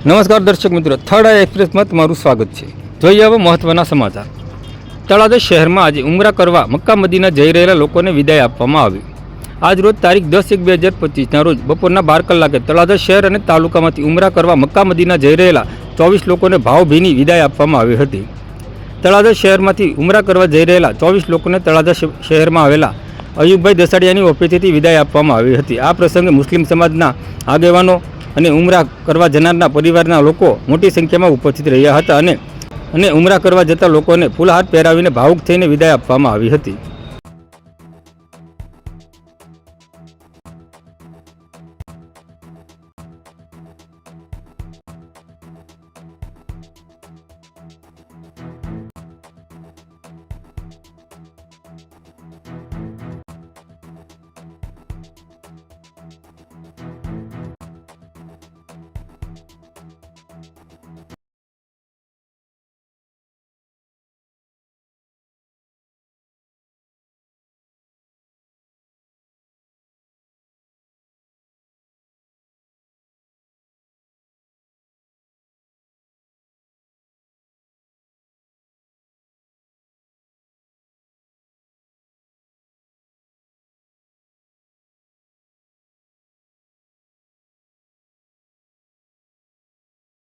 નમસ્કાર દર્શક મિત્રો, થર્ડ આઈ એક્સપ્રેસમાં તમારું સ્વાગત છે। જોઈએ હવે મહત્વના સમાચાર। તળાજા શહેરમાં આજે ઉમરા કરવા મક્કા મદીના જઈ રહેલા લોકોને વિદાય આપવામાં આવી। આજ રોજ તારીખ 10/1/2025ના રોજ બપોરના 12 કલાકે તળાજા શહેર અને તાલુકામાંથી ઉમરા કરવા મક્કા મદીના જઈ રહેલા 24 લોકોને ભાવભીની વિદાય આપવામાં આવી હતી। તળાજા શહેરમાંથી ઉમરા કરવા જઈ રહેલા 24 લોકોને તળાજા શહેરમાં આવેલા અયુબભાઈ દસાડિયાની ઓફિસેથી વિદાય આપવામાં આવી હતી। આ પ્રસંગે મુસ્લિમ સમાજના આગેવાનો અને ઉમરા કરવા જનારના પરિવારના લોકો મોટી સંખ્યામાં ઉપસ્થિત રહ્યા હતા અને ઉમરા કરવા જતા લોકોને ફૂલહાર પહેરાવીને ભાવુક થઈને વિદાય આપવામાં આવી હતી।